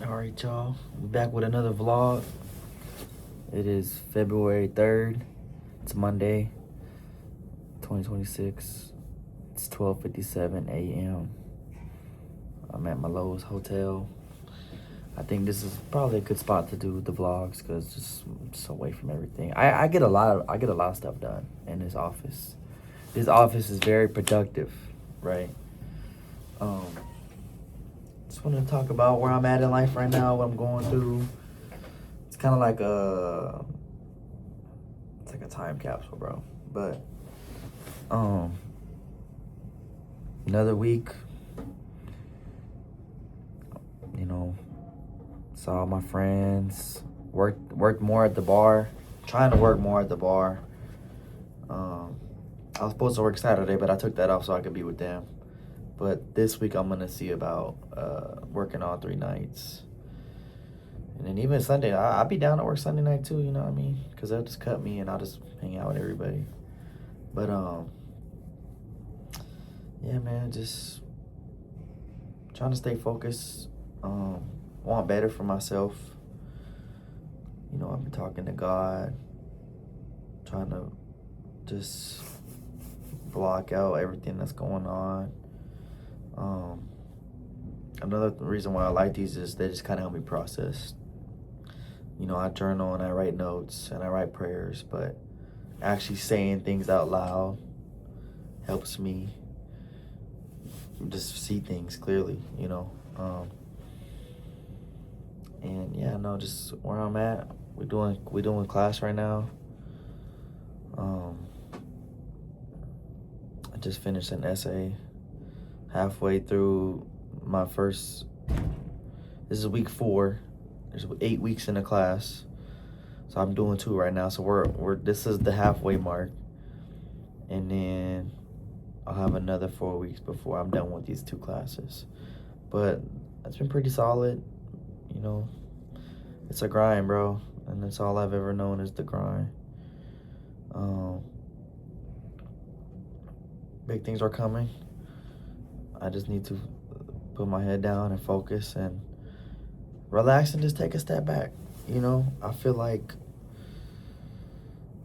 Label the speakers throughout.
Speaker 1: Alright, y'all. We back with another vlog. It is February 3rd. It's Monday, 2026. It's 12:57 a.m. I'm at my Lowe's hotel. I think this is probably a good spot to do the vlogs because just away from everything. I get a lot of stuff done in this office. This office is very productive, right? Just want to talk about where I'm at in life right now, what I'm going through. It's kind of like it's like a time capsule, bro. But another week, you know, saw my friends, worked more at the bar, trying to work more at the bar. I was supposed to work Saturday, but I took that off so I could be with them. But this week I'm gonna see about working all 3 nights. And then even Sunday, I'll be down to work Sunday night too, you know what I mean? Because they'll just cut me and I'll just hang out with everybody. But, yeah, man, just trying to stay focused. Want better for myself. You know, I've been talking to God, trying to just block out everything that's going on. Another reason why I like these is they just kind of help me process. You know, I journal and I write notes and I write prayers, but actually saying things out loud helps me just see things clearly, you know. And yeah, no, just where I'm at. We're doing class right now. I just finished an essay. Halfway through my first. This is week 4. There's 8 weeks in the class, so I'm doing 2 right now. So we're this is the halfway mark, and then I'll have another 4 weeks before I'm done with these 2 classes. But it's been pretty solid, you know. It's a grind, bro, and that's all I've ever known is the grind. Big things are coming. I just need to put my head down and focus and relax and just take a step back. You know, I feel like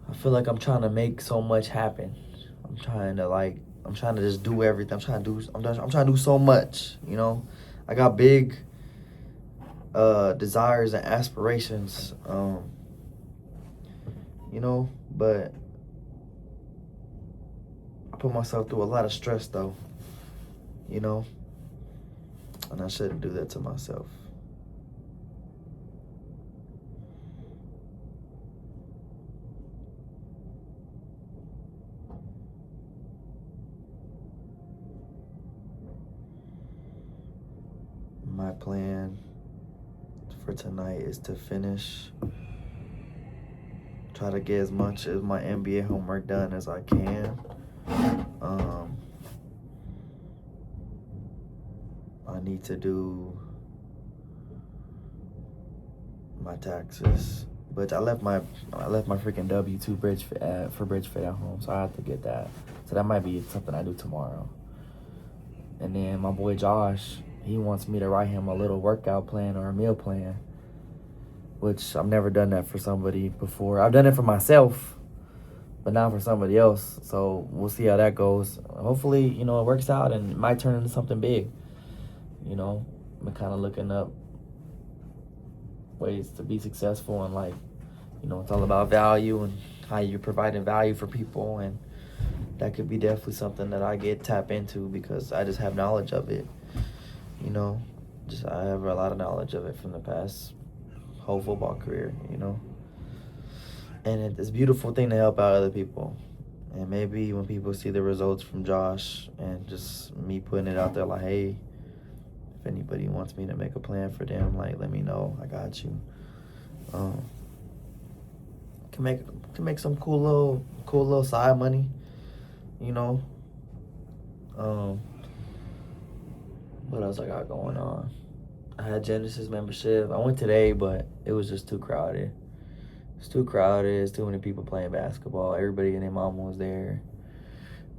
Speaker 1: I'm trying to make so much happen. I'm trying to just do everything. I'm trying to do so much, you know. I got big desires and aspirations, you know, but I put myself through a lot of stress though, you know, and I shouldn't do that to myself. My plan for tonight is to try to get as much of my NBA homework done as I can. I need to do my taxes, but I left my freaking W-2 Bridgefit at home, so I have to get that. So that might be something I do tomorrow. And then my boy Josh, he wants me to write him a little workout plan or a meal plan, which I've never done that for somebody before. I've done it for myself, but not for somebody else. So we'll see how that goes. Hopefully, you know, it works out and it might turn into something big. You know, I'm kind of looking up ways to be successful and, like, you know, it's all about value and how you're providing value for people, and that could be definitely something that I tap into because I just have knowledge of it. You know, I have a lot of knowledge of it from the past whole football career, you know. And it's a beautiful thing to help out other people. And maybe when people see the results from Josh and just me putting it out there like, hey, if anybody wants me to make a plan for them, like, let me know. I got you. Can make some cool little side money, you know. What else I got going on? I had Genesis membership. I went today, but it was just too crowded. It's too crowded. It's too many people playing basketball. Everybody and their mama was there.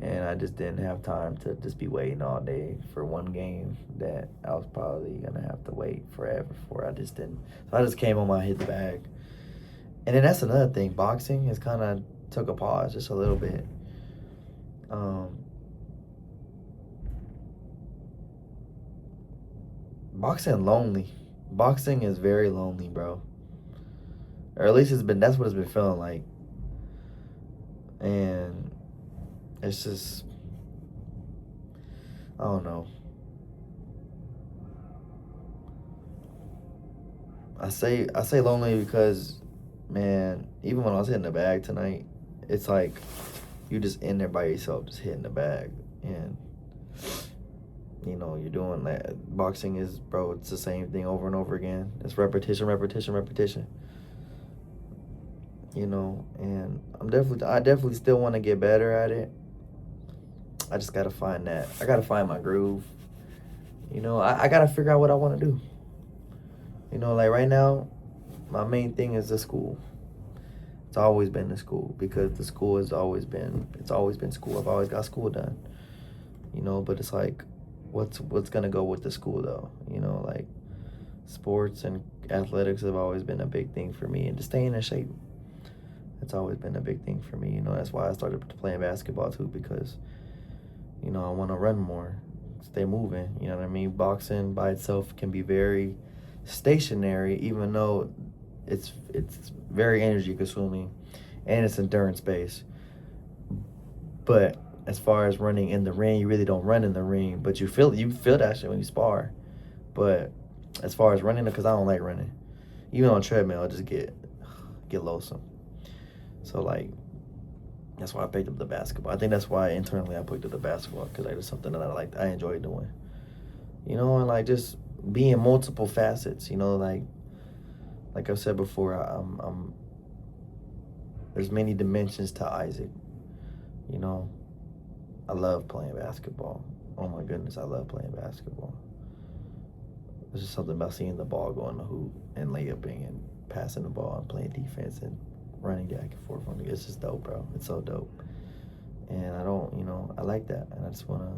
Speaker 1: And I just didn't have time to just be waiting all day for one game that I was probably gonna have to wait forever for. I just didn't. So I just came home, I hit the bag. And then that's another thing. Boxing has kind of took a pause just a little bit. Boxing lonely. Boxing is very lonely, bro. Or at least that's what it's been feeling like. And it's just, I don't know. I say lonely because, man, even when I was hitting the bag tonight, it's like you just in there by yourself, just hitting the bag, and you're doing that. Boxing is, bro, it's the same thing over and over again. It's repetition, repetition, repetition. And I definitely still want to get better at it. I just gotta find that. I gotta find my groove. I gotta figure out what I want to do. Like right now, my main thing is the school. It's always been the school because the school it's always been school. I've always got school done. But it's like, what's gonna go with the school though? Like sports and athletics have always been a big thing for me, and just staying in shape. It's always been a big thing for me. That's why I started playing basketball too, because I want to run more, stay moving. You know what I mean? Boxing by itself can be very stationary, even though it's very energy consuming and it's endurance based. But as far as running in the ring, you really don't run in the ring, but you feel that shit when you spar. But as far as running, because I don't like running, even on a treadmill, I just get loathsome. So like, that's why I picked up the basketball. I think that's why internally I picked up the basketball, because it's something that I enjoy doing. And like just being multiple facets. Like I've said before, there's many dimensions to Isaac. I love playing basketball. Oh my goodness, I love playing basketball. There's just something about seeing the ball go in the hoop and layupping and passing the ball and playing defense and running back and forth on it. It's just dope, bro. It's so dope. And I like that. And I just want to,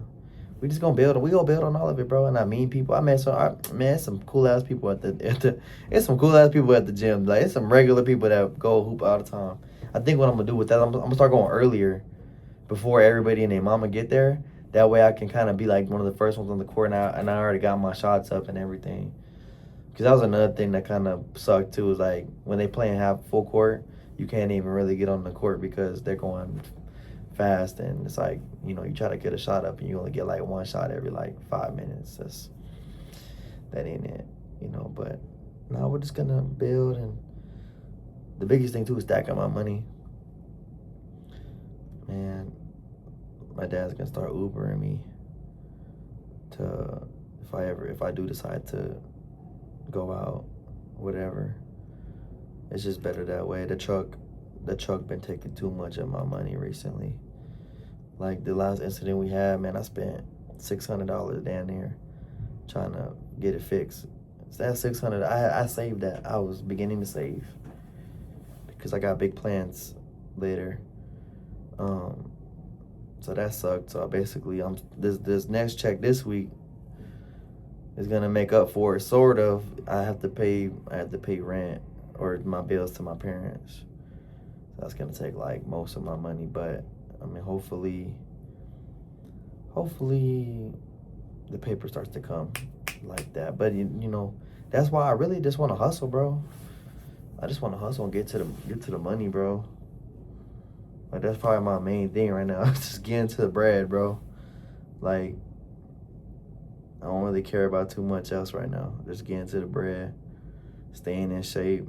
Speaker 1: we just gonna build on all of it, bro. And I meet people. It's some cool ass people it's some cool ass people at the gym. Like, it's some regular people that go hoop all the time. I think what I'm gonna do with that, I'm gonna start going earlier before everybody and their mama get there. That way I can kind of be like one of the first ones on the court, and I already got my shots up and everything. Because that was another thing that kind of sucked too, is like when they playing half full court, you can't even really get on the court because they're going fast, and it's like, you try to get a shot up and you only get like one shot every like 5 minutes. That ain't it, but now we're just gonna build. And the biggest thing too is stacking my money. Man, my dad's gonna start Ubering me to, if I do decide to go out, whatever. It's just better that way. The truck been taking too much of my money recently. Like the last incident we had, man, I spent $600 down there trying to get it fixed. So that $600, I saved that. I was beginning to save because I got big plans later. So that sucked. So basically, this next check this week is gonna make up for it, sort of. I have to pay rent or my bills to my parents. So that's gonna take like most of my money, but I mean, hopefully the paper starts to come like that. But that's why I really just want to hustle, bro. I just want to hustle and get to the money, bro. Like, that's probably my main thing right now. Just getting to the bread, bro. Like, I don't really care about too much else right now. Just getting to the bread, staying in shape,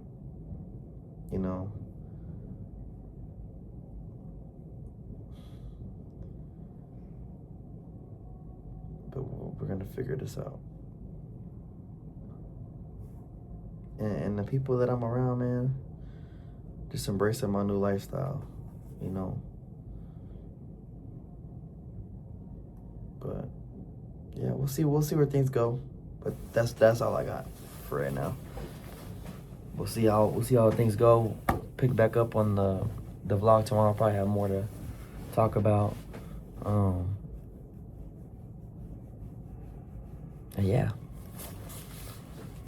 Speaker 1: But we're gonna figure this out. And the people that I'm around, man, just embracing my new lifestyle, But yeah, we'll see where things go. But that's all I got for right now. We'll see how things go. Pick back up on the vlog tomorrow. I'll probably have more to talk about. Yeah.